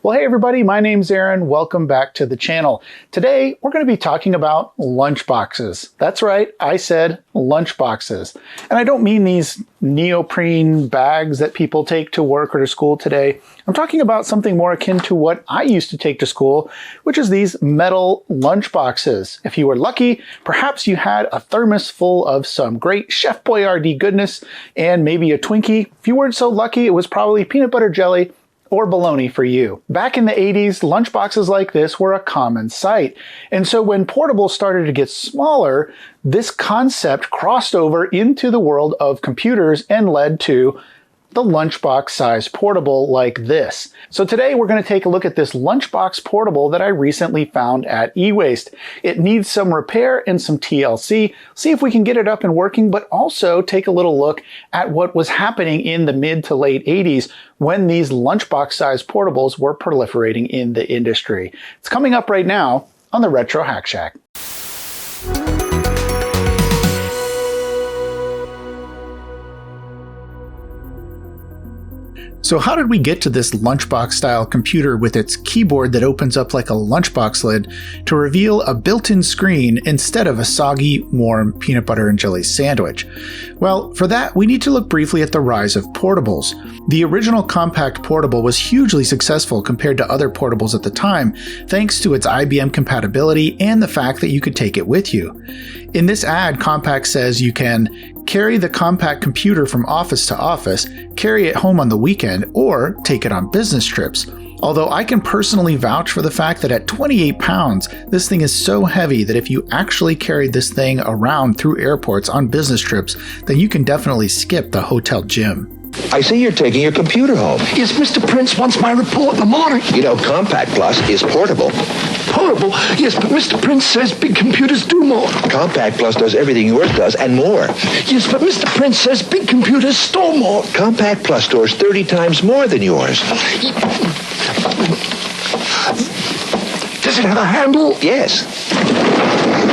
Well, hey everybody, my name's Aaron. Welcome back to the channel. Today, we're going to be talking about lunchboxes. That's right, I said lunchboxes. And I don't mean these neoprene bags that people take to work or to school today. I'm talking about something more akin to what I used to take to school, which is these metal lunchboxes. If you were lucky, perhaps you had a thermos full of some great Chef Boyardee goodness and maybe a Twinkie. If you weren't so lucky, it was probably peanut butter jelly or bologna for you. Back in the 80s, lunchboxes like this were a common sight. And so when portables started to get smaller, this concept crossed over into the world of computers and led to the lunchbox size portable like this. So today we're going to take a look at this lunchbox portable that I recently found at eWaste. It needs some repair and some TLC, see if we can get it up and working, but also take a little look at what was happening in the mid to late 80s when these lunchbox size portables were proliferating in the industry. It's coming up right now on the Retro Hack Shack. So how did we get to this lunchbox style computer with its keyboard that opens up like a lunchbox lid to reveal a built-in screen instead of a soggy, warm peanut butter and jelly sandwich? Well, for that, we need to look briefly at the rise of portables. The original compact portable was hugely successful compared to other portables at the time, thanks to its IBM compatibility and the fact that you could take it with you. In this ad, Compaq says you can carry the compact computer from office to office, carry it home on the weekend, or take it on business trips. Although I can personally vouch for the fact that at 28 pounds, this thing is so heavy that if you actually carried this thing around through airports on business trips, then you can definitely skip the hotel gym. I see you're taking your computer home. Yes, Mr. Prince wants my report in the morning. You know, Compact Plus is portable. Portable? Yes, but Mr. Prince says big computers do more. Compact Plus does everything yours does and more. Yes, but Mr. Prince says big computers store more. Compact Plus stores 30 times more than yours. Does it have a handle? Yes.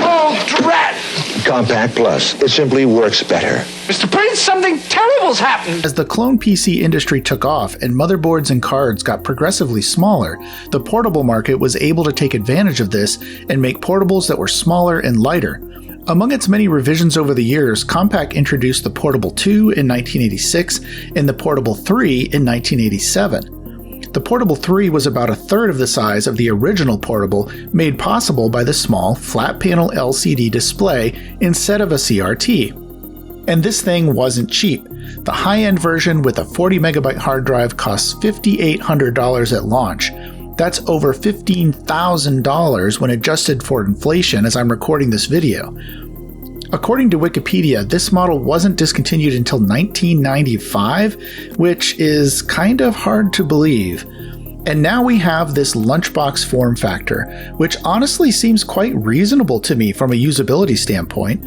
Oh, drat! Compact Plus. It simply works better. Mr. Prince, something terrible's happened! As the clone PC industry took off and motherboards and cards got progressively smaller, the portable market was able to take advantage of this and make portables that were smaller and lighter. Among its many revisions over the years, Compaq introduced the Portable 2 in 1986 and the Portable 3 in 1987. The Portable 3 was about a third of the size of the original portable, made possible by the small, flat-panel LCD display instead of a CRT. And this thing wasn't cheap. The high-end version with a 40MB hard drive costs $5,800 at launch. That's over $15,000 when adjusted for inflation as I'm recording this video. According to Wikipedia, this model wasn't discontinued until 1995, which is kind of hard to believe. And now we have this lunchbox form factor, which honestly seems quite reasonable to me from a usability standpoint.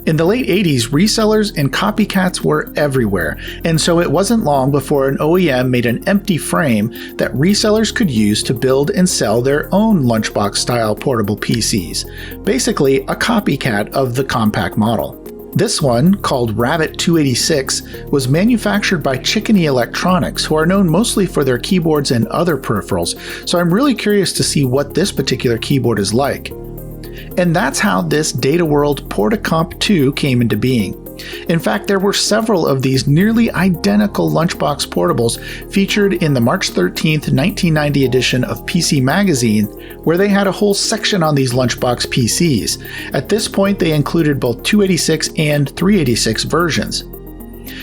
In the late 80s, resellers and copycats were everywhere, and so it wasn't long before an OEM made an empty frame that resellers could use to build and sell their own lunchbox-style portable PCs, basically a copycat of the Compaq model. This one, called Rabbit 286, was manufactured by Chickeny Electronics, who are known mostly for their keyboards and other peripherals, so I'm really curious to see what this particular keyboard is like. And that's how this DataWorld Portacomp 2 came into being. In fact, there were several of these nearly identical lunchbox portables featured in the March 13th, 1990 edition of PC Magazine, where they had a whole section on these lunchbox PCs. At this point, they included both 286 and 386 versions.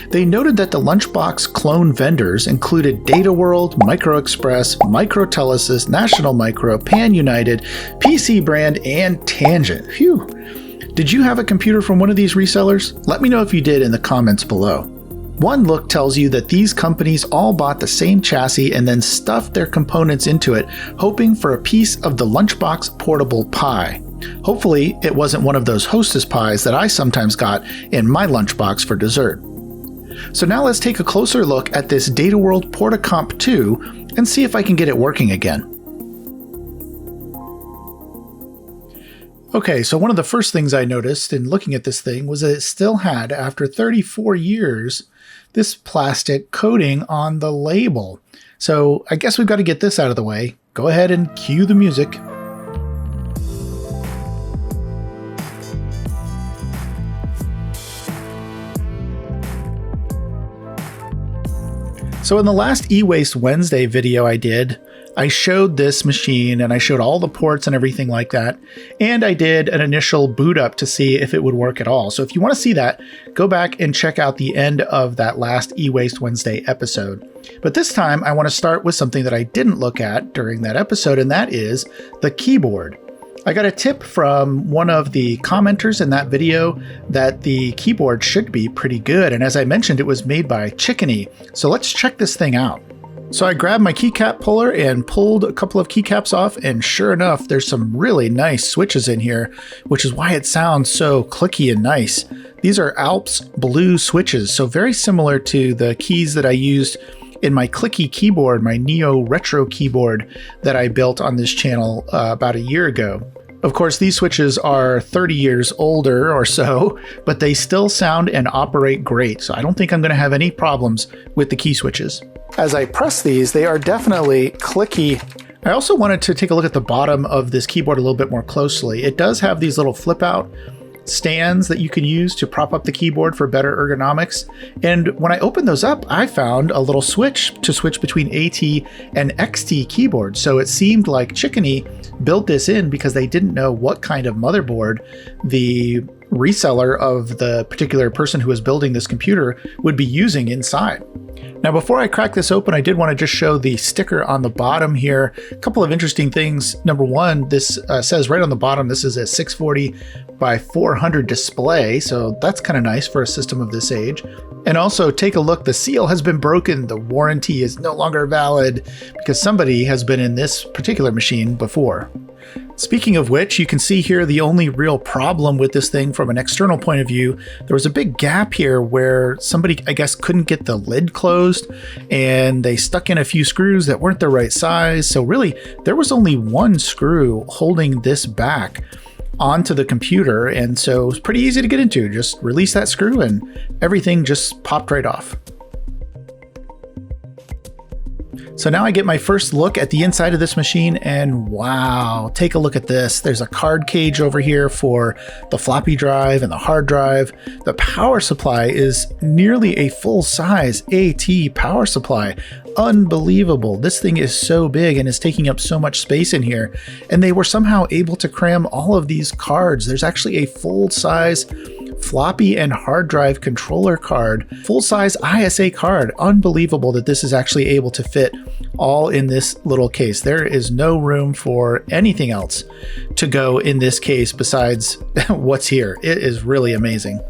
They noted that the lunchbox clone vendors included DataWorld, MicroExpress, Microtelesis, National Micro, Pan United, PC Brand, and Tangent. Phew! Did you have a computer from one of these resellers? Let me know if you did in the comments below. One look tells you that these companies all bought the same chassis and then stuffed their components into it, hoping for a piece of the lunchbox portable pie. Hopefully, it wasn't one of those Hostess pies that I sometimes got in my lunchbox for dessert. So now let's take a closer look at this DataWorld Portacomp 2 and see if I can get it working again. Okay, so one of the first things I noticed in looking at this thing was that it still had, after 34 years, this plastic coating on the label. So I guess we've got to get this out of the way. Go ahead and cue the music. So in the last E-Waste Wednesday video I showed this machine and I showed all the ports and everything like that. And I did an initial boot up to see if it would work at all. So if you want to see that, go back and check out the end of that last E-Waste Wednesday episode. But this time I want to start with something that I didn't look at during that episode, and that is the keyboard. I got a tip from one of the commenters in that video that the keyboard should be pretty good. And as I mentioned, it was made by Chickeny. So let's check this thing out. So I grabbed my keycap puller and pulled a couple of keycaps off, and sure enough, there's some really nice switches in here, which is why it sounds so clicky and nice. These are Alps Blue switches, so very similar to the keys that I used in my clicky keyboard, my Neo Retro keyboard that I built on this channel about a year ago. Of course, these switches are 30 years older or so, but they still sound and operate great, so I don't think I'm going to have any problems with the key switches. As I press these, they are definitely clicky. I also wanted to take a look at the bottom of this keyboard a little bit more closely. It does have these little flip out stands that you can use to prop up the keyboard for better ergonomics. And when I opened those up, I found a little switch to switch between AT and XT keyboards. So it seemed like Chickeny built this in because they didn't know what kind of motherboard the reseller of the particular person who was building this computer would be using inside. Now, before I crack this open, I did want to just show the sticker on the bottom here. A couple of interesting things. Number one, this says right on the bottom, this is a 640 by 400 display. So that's kind of nice for a system of this age. And also take a look, the seal has been broken. The warranty is no longer valid because somebody has been in this particular machine before. Speaking of which, you can see here the only real problem with this thing from an external point of view. There was a big gap here where somebody, I guess, couldn't get the lid closed and they stuck in a few screws that weren't the right size. So really, there was only one screw holding this back onto the computer. And so it was pretty easy to get into. Just release that screw and everything just popped right off. So now I get my first look at the inside of this machine, and wow, take a look at this. There's a card cage over here for the floppy drive and the hard drive. The power supply is nearly a full-size AT power supply. Unbelievable. This thing is so big and is taking up so much space in here. And they were somehow able to cram all of these cards. There's actually a full-size floppy and hard drive controller card, full-size ISA card. Unbelievable that this is actually able to fit all in this little case. There is no room for anything else to go in this case besides what's here. It is really amazing.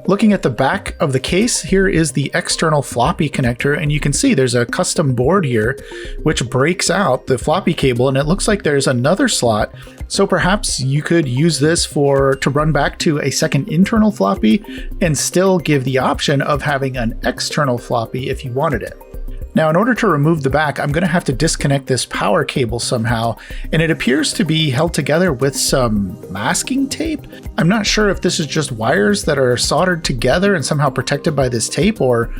Looking at the back of the case, here is the external floppy connector, and you can see there's a custom board here which breaks out the floppy cable, and it looks like there's another slot. So perhaps you could use this to run back to a second internal floppy and still give the option of having an external floppy if you wanted it. Now, in order to remove the back, I'm going to have to disconnect this power cable somehow, and it appears to be held together with some masking tape. I'm not sure if this is just wires that are soldered together and somehow protected by this tape, or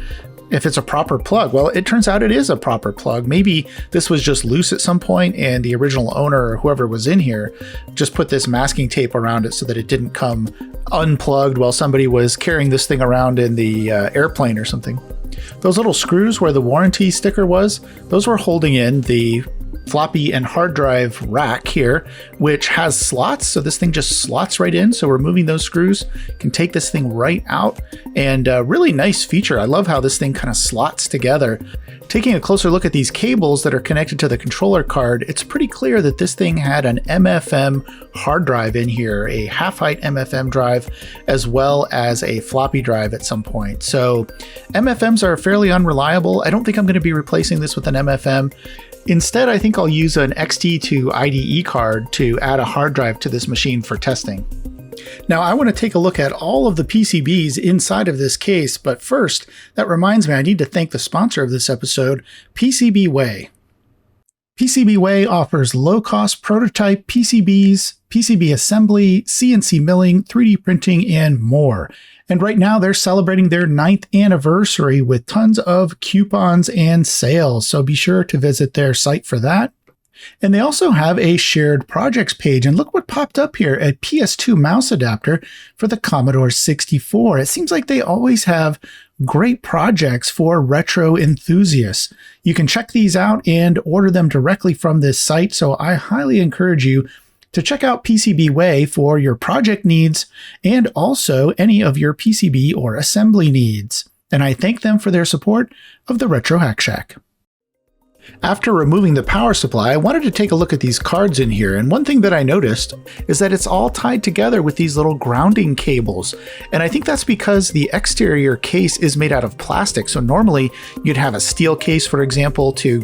if it's a proper plug. Well, it turns out it is a proper plug. Maybe this was just loose at some point and the original owner or whoever was in here just put this masking tape around it so that it didn't come unplugged while somebody was carrying this thing around in the airplane or something. Those little screws where the warranty sticker was, those were holding in the floppy and hard drive rack here, which has slots. So this thing just slots right in. So removing those screws can take this thing right out, and a really nice feature. I love how this thing kind of slots together. Taking a closer look at these cables that are connected to the controller card, it's pretty clear that this thing had an MFM hard drive in here, a half-height MFM drive, as well as a floppy drive at some point. So MFMs are fairly unreliable. I don't think I'm going to be replacing this with an MFM. Instead, I think I'll use an XT to IDE card to add a hard drive to this machine for testing. Now, I want to take a look at all of the PCBs inside of this case, but first, that reminds me I need to thank the sponsor of this episode, PCBWay. PCBWay offers low-cost prototype PCBs, PCB assembly, CNC milling, 3D printing, and more. And right now they're celebrating their 9th anniversary with tons of coupons and sales, so be sure to visit their site for that. And they also have a shared projects page, and look what popped up here, a PS2 mouse adapter for the Commodore 64. It seems like they always have great projects for retro enthusiasts. You can check these out and order them directly from this site, so I highly encourage you to check out PCBWay for your project needs and also any of your PCB or assembly needs. And I thank them for their support of the Retro Hack Shack. After removing the power supply, I wanted to take a look at these cards in here, and one thing that I noticed is that it's all tied together with these little grounding cables. And I think that's because the exterior case is made out of plastic, so normally you'd have a steel case, for example, to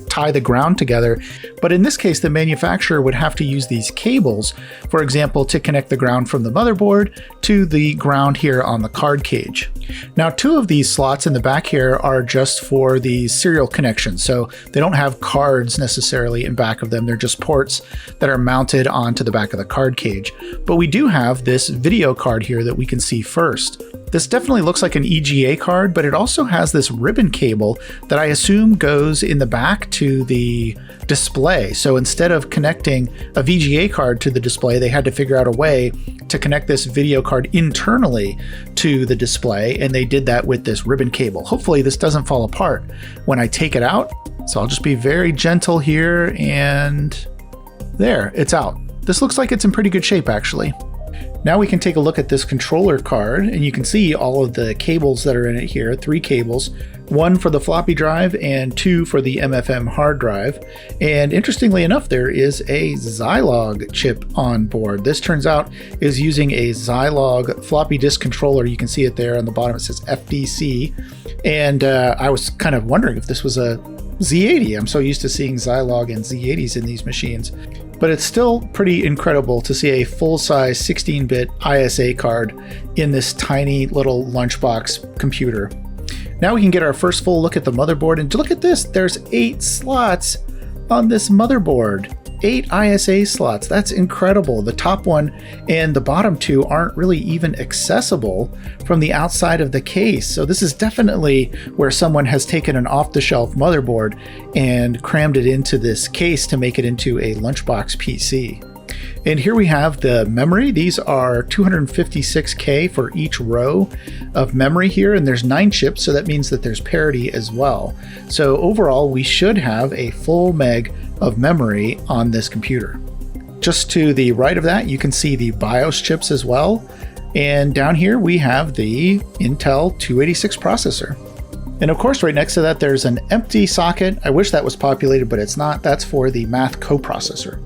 tie the ground together. But in this case, the manufacturer would have to use these cables, for example, to connect the ground from the motherboard to the ground here on the card cage. Now, 2 of these slots in the back here are just for the serial connection, so they don't have cards necessarily in back of them. They're just ports that are mounted onto the back of the card cage. But we do have this video card here that we can see first. This definitely looks like an EGA card, but it also has this ribbon cable that I assume goes in the back to the display. So instead of connecting a VGA card to the display, they had to figure out a way to connect this video card internally to the display, and they did that with this ribbon cable. Hopefully this doesn't fall apart when I take it out. So I'll just be very gentle here, and there, it's out. This looks like it's in pretty good shape, actually. Now we can take a look at this controller card, and you can see all of the cables that are in it here, 3 cables, 1 for the floppy drive and 2 for the MFM hard drive. And interestingly enough, there is a Zilog chip on board. This turns out is using a Zilog floppy disk controller. You can see it there on the bottom, it says FDC. And I was kind of wondering if this was a Z80. I'm so used to seeing Zilog and Z80s in these machines. But it's still pretty incredible to see a full-size 16-bit ISA card in this tiny little lunchbox computer. Now we can get our first full look at the motherboard, and to look at this, there's 8 slots on this motherboard. 8 ISA slots. That's incredible. The top one and the bottom 2 aren't really even accessible from the outside of the case. So this is definitely where someone has taken an off-the-shelf motherboard and crammed it into this case to make it into a lunchbox PC. And here we have the memory. These are 256K for each row of memory here, and there's 9 chips, so that means that there's parity as well. So overall, we should have a full meg of memory on this computer. Just to the right of that, you can see the BIOS chips as well. And down here, we have the Intel 286 processor. And of course, right next to that, there's an empty socket. I wish that was populated, but it's not. That's for the math coprocessor.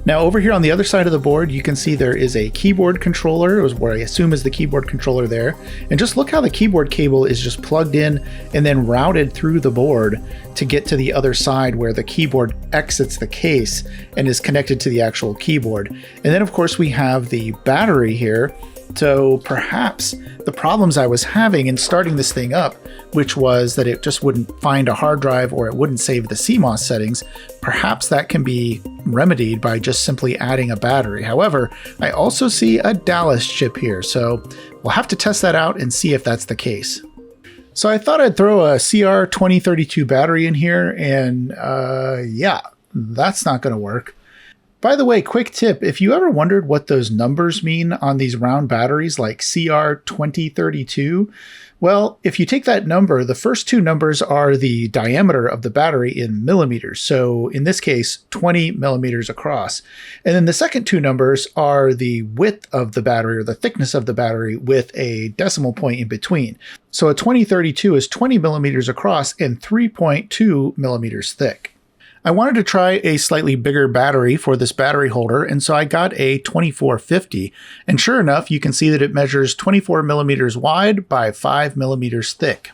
Now over here on the other side of the board, you can see there is a keyboard controller, what I assume is the keyboard controller there. And just look how the keyboard cable is just plugged in and then routed through the board to get to the other side where the keyboard exits the case and is connected to the actual keyboard. And then of course we have the battery here. So perhaps the problems I was having in starting this thing up, which was that it just wouldn't find a hard drive or it wouldn't save the CMOS settings, perhaps that can be remedied by just simply adding a battery. However, I also see a Dallas chip here, so we'll have to test that out and see if that's the case. So I thought I'd throw a CR2032 battery in here, and yeah, that's not going to work. By the way, quick tip, if you ever wondered what those numbers mean on these round batteries like CR2032, well, if you take that number, the first 2 numbers are the diameter of the battery in millimeters. So in this case, 20 millimeters across. And then the second 2 numbers are the width of the battery or the thickness of the battery with a decimal point in between. So a 2032 is 20 millimeters across and 3.2 millimeters thick. I wanted to try a slightly bigger battery for this battery holder, and so I got a 2450. And sure enough, you can see that it measures 24 millimeters wide by 5 millimeters thick.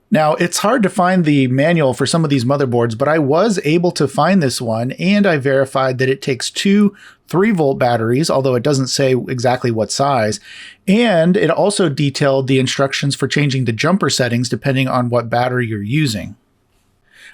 Now, it's hard to find the manual for some of these motherboards, but I was able to find this one, and I verified that it takes 2 3-volt batteries, although it doesn't say exactly what size. And it also detailed the instructions for changing the jumper settings depending on what battery you're using.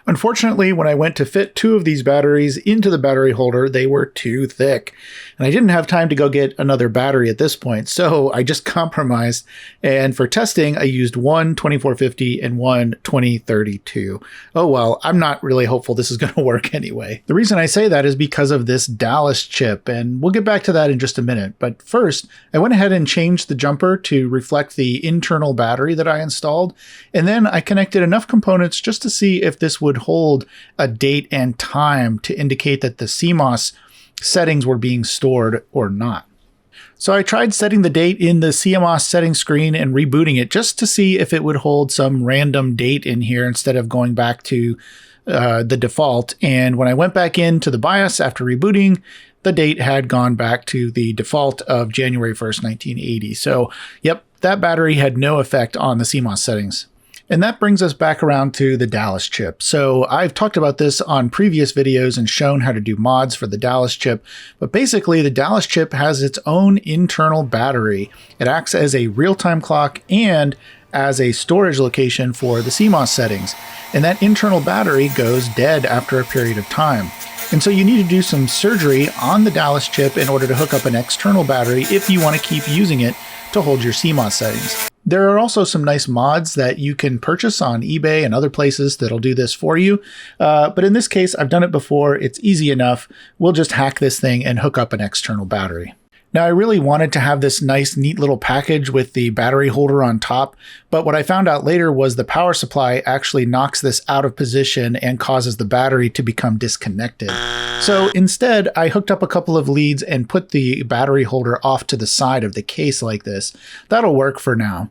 Unfortunately, when I went to fit 2 of these batteries into the battery holder, they were too thick. And I didn't have time to go get another battery at this point, so I just compromised. And for testing, I used one 2450 and one 2032. Oh well, I'm not really hopeful this is going to work anyway. The reason I say that is because of this Dallas chip, and we'll get back to that in just a minute. But first, I went ahead and changed the jumper to reflect the internal battery that I installed, and then I connected enough components just to see if this would hold a date and time to indicate that the CMOS settings were being stored or not. So I tried setting the date in the CMOS settings screen and rebooting it just to see if it would hold some random date in here instead of going back to the default. And when I went back into the BIOS after rebooting, the date had gone back to the default of January 1st, 1980. So yep, that battery had no effect on the CMOS settings. And that brings us back around to the Dallas chip. So I've talked about this on previous videos and shown how to do mods for the Dallas chip, but basically the Dallas chip has its own internal battery. It acts as a real-time clock and as a storage location for the CMOS settings. And that internal battery goes dead after a period of time. And so you need to do some surgery on the Dallas chip in order to hook up an external battery if you want to keep using it to hold your CMOS settings. There are also some nice mods that you can purchase on eBay and other places that'll do this for you. But in this case, I've done it before. It's easy enough. We'll just hack this thing and hook up an external battery. Now, I really wanted to have this nice, neat little package with the battery holder on top, but what I found out later was the power supply actually knocks this out of position and causes the battery to become disconnected. So instead, I hooked up a couple of leads and put the battery holder off to the side of the case like this. That'll work for now.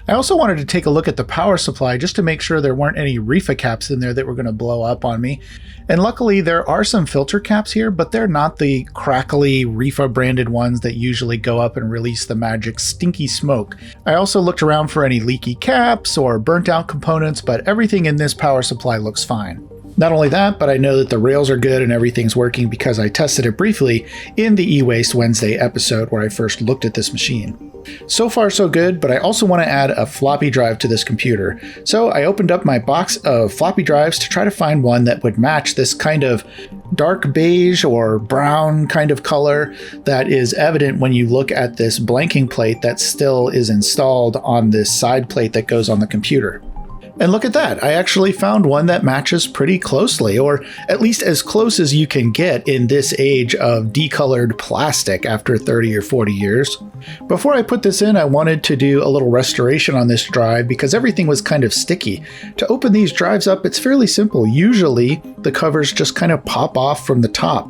I also wanted to take a look at the power supply just to make sure there weren't any reefa caps in there that were going to blow up on me. And luckily there are some filter caps here, but they're not the crackly reefa branded ones that usually go up and release the magic stinky smoke. I also looked around for any leaky caps or burnt out components, but everything in this power supply looks fine. Not only that, but I know that the rails are good and everything's working because I tested it briefly in the E-Waste Wednesday episode where I first looked at this machine. So far so good, but I also want to add a floppy drive to this computer. So I opened up my box of floppy drives to try to find one that would match this kind of dark beige or brown kind of color that is evident when you look at this blanking plate that still is installed on this side plate that goes on the computer. And look at that, I actually found one that matches pretty closely, or at least as close as you can get in this age of decolored plastic after 30 or 40 years. Before I put this in, I wanted to do a little restoration on this drive because everything was kind of sticky. To open these drives up, it's fairly simple. Usually, the covers just kind of pop off from the top.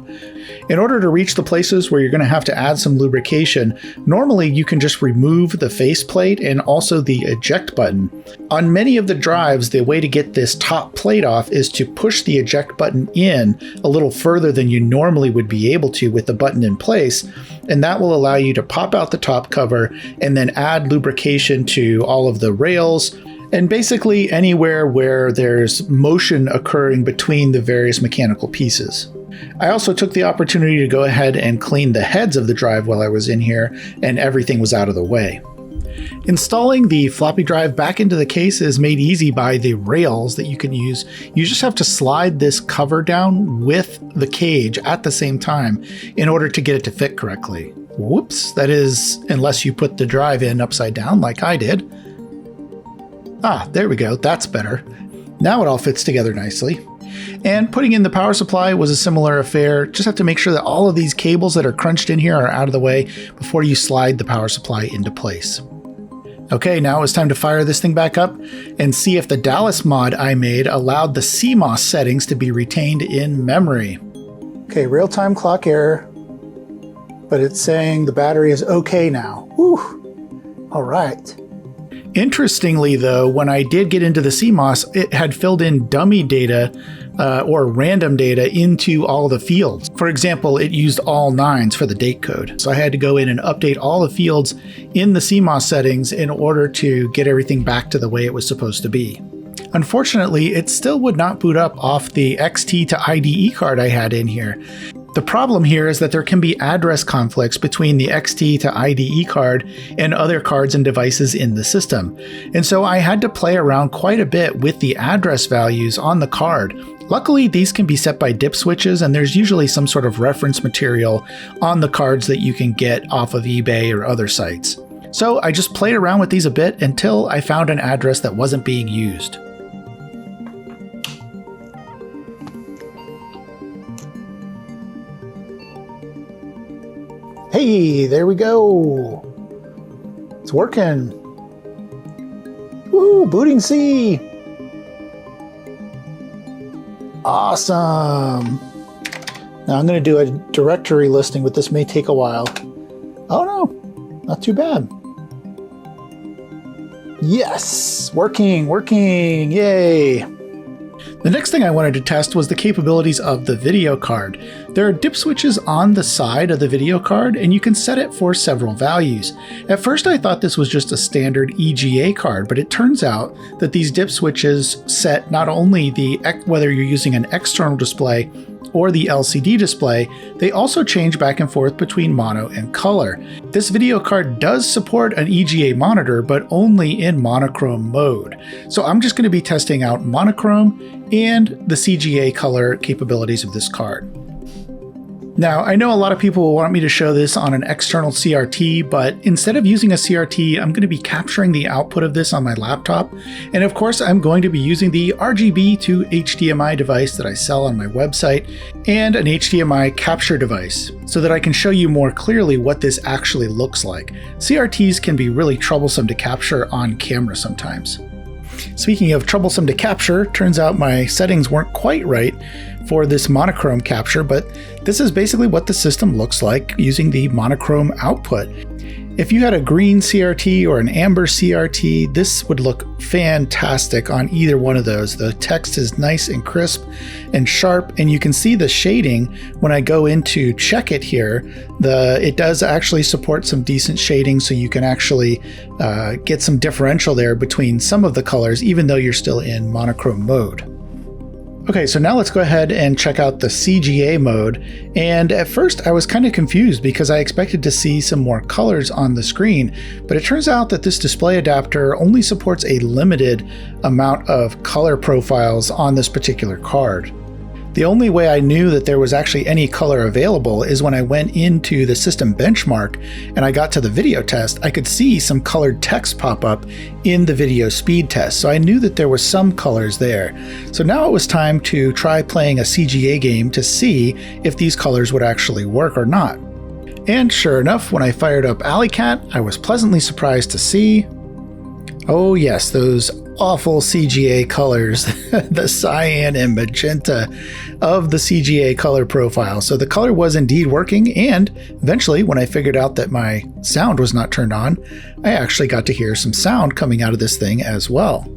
In order to reach the places where you're going to have to add some lubrication, normally you can just remove the faceplate and also the eject button. On many of the drives, the way to get this top plate off is to push the eject button in a little further than you normally would be able to with the button in place, and that will allow you to pop out the top cover and then add lubrication to all of the rails and basically anywhere where there's motion occurring between the various mechanical pieces. I also took the opportunity to go ahead and clean the heads of the drive while I was in here, and everything was out of the way. Installing the floppy drive back into the case is made easy by the rails that you can use. You just have to slide this cover down with the cage at the same time in order to get it to fit correctly. Whoops, that is, unless you put the drive in upside down like I did. Ah, there we go, that's better. Now it all fits together nicely. And putting in the power supply was a similar affair. Just have to make sure that all of these cables that are crunched in here are out of the way before you slide the power supply into place. Okay, now it's time to fire this thing back up and see if the Dallas mod I made allowed the CMOS settings to be retained in memory. Okay, real-time clock error, but it's saying the battery is okay now. Whew, all right. Interestingly, though, when I did get into the CMOS, it had filled in dummy data or random data into all the fields. For example, it used all 9s for the date code. So I had to go in and update all the fields in the CMOS settings in order to get everything back to the way it was supposed to be. Unfortunately, it still would not boot up off the XT to IDE card I had in here. The problem here is that there can be address conflicts between the XT to IDE card and other cards and devices in the system. And so I had to play around quite a bit with the address values on the card. Luckily, these can be set by dip switches, and there's usually some sort of reference material on the cards that you can get off of eBay or other sites. So I just played around with these a bit until I found an address that wasn't being used. Hey, there we go. It's working. Woo, booting C. Awesome. Now I'm going to do a directory listing, but this may take a while. Oh no, not too bad. Yes, working, yay. The next thing I wanted to test was the capabilities of the video card. There are dip switches on the side of the video card, and you can set it for several values. At first I thought this was just a standard EGA card, but it turns out that these dip switches set not only whether you're using an external display or the LCD display, they also change back and forth between mono and color. This video card does support an EGA monitor, but only in monochrome mode. So I'm just going to be testing out monochrome and the CGA color capabilities of this card. Now, I know a lot of people will want me to show this on an external CRT, but instead of using a CRT, I'm going to be capturing the output of this on my laptop. And of course, I'm going to be using the RGB to HDMI device that I sell on my website and an HDMI capture device so that I can show you more clearly what this actually looks like. CRTs can be really troublesome to capture on camera sometimes. Speaking of troublesome to capture, turns out my settings weren't quite right for this monochrome capture, but this is basically what the system looks like using the monochrome output. If you had a green CRT or an amber CRT, this would look fantastic on either one of those. The text is nice and crisp and sharp, and you can see the shading when I go in to check it here. It does actually support some decent shading, so you can actually get some differential there between some of the colors, even though you're still in monochrome mode. Okay, so now let's go ahead and check out the CGA mode. And at first I was kind of confused because I expected to see some more colors on the screen, but it turns out that this display adapter only supports a limited amount of color profiles on this particular card. The only way I knew that there was actually any color available is when I went into the system benchmark and I got to the video test. I could see some colored text pop up in the video speed test, so I knew that there was some colors there. So now it was time to try playing a CGA game to see if these colors would actually work or not. And sure enough, when I fired up Alley Cat, I was pleasantly surprised to see, oh yes, those awful CGA colors, the cyan and magenta of the CGA color profile. So the color was indeed working, and eventually when I figured out that my sound was not turned on, I actually got to hear some sound coming out of this thing as well.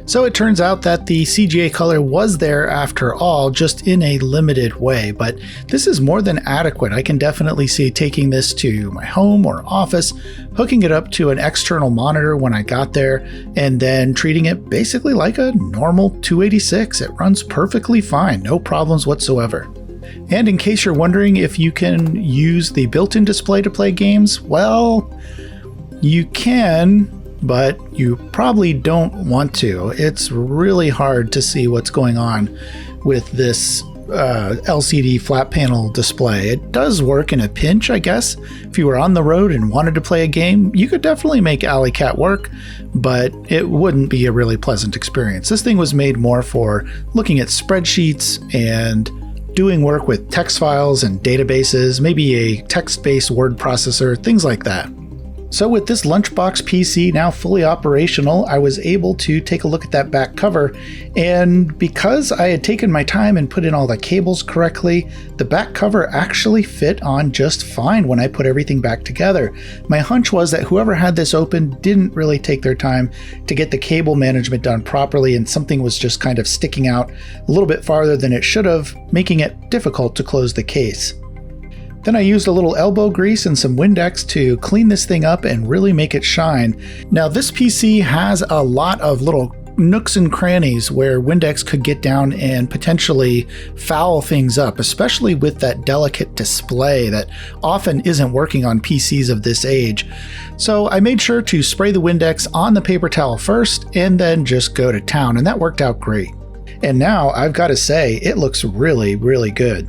So it turns out that the CGA color was there after all, just in a limited way, but this is more than adequate. I can definitely see taking this to my home or office, hooking it up to an external monitor when I got there, and then treating it basically like a normal 286. It runs perfectly fine, no problems whatsoever. And in case you're wondering if you can use the built-in display to play games, well, you can, but you probably don't want to. It's really hard to see what's going on with this LCD flat panel display. It does work in a pinch, I guess. If you were on the road and wanted to play a game, you could definitely make Alley Cat work, but it wouldn't be a really pleasant experience. This thing was made more for looking at spreadsheets and doing work with text files and databases, maybe a text-based word processor, things like that. So with this LUNCHBOX PC now fully operational, I was able to take a look at that back cover, and because I had taken my time and put in all the cables correctly, the back cover actually fit on just fine when I put everything back together. My hunch was that whoever had this open didn't really take their time to get the cable management done properly, and something was just kind of sticking out a little bit farther than it should have, making it difficult to close the case. Then I used a little elbow grease and some Windex to clean this thing up and really make it shine. Now this PC has a lot of little nooks and crannies where Windex could get down and potentially foul things up, especially with that delicate display that often isn't working on PCs of this age. So I made sure to spray the Windex on the paper towel first and then just go to town, and that worked out great. And now I've got to say, it looks really, really good.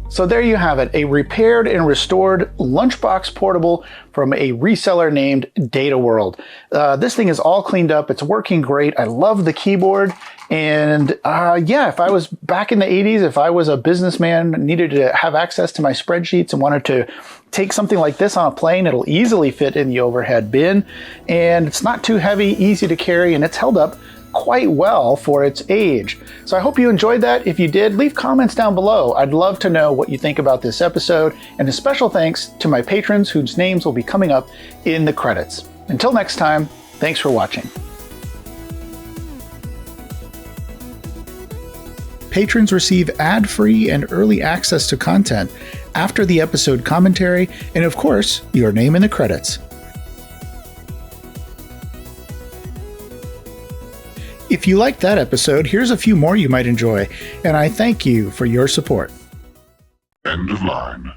So there you have it, a repaired and restored LUNCHBOX portable from a reseller named Data World. This thing is all cleaned up. It's working great. I love the keyboard. And yeah, if I was back in the 80s, if I was a businessman, needed to have access to my spreadsheets and wanted to take something like this on a plane, it'll easily fit in the overhead bin. And it's not too heavy, easy to carry, and it's held up quite well for its age. So I hope you enjoyed that. If you did, leave comments down below. I'd love to know what you think about this episode, and a special thanks to my patrons whose names will be coming up in the credits. Until next time, thanks for watching. Patrons receive ad-free and early access to content after the episode commentary, and of course, your name in the credits. If you liked that episode, here's a few more you might enjoy, and I thank you for your support. End of line.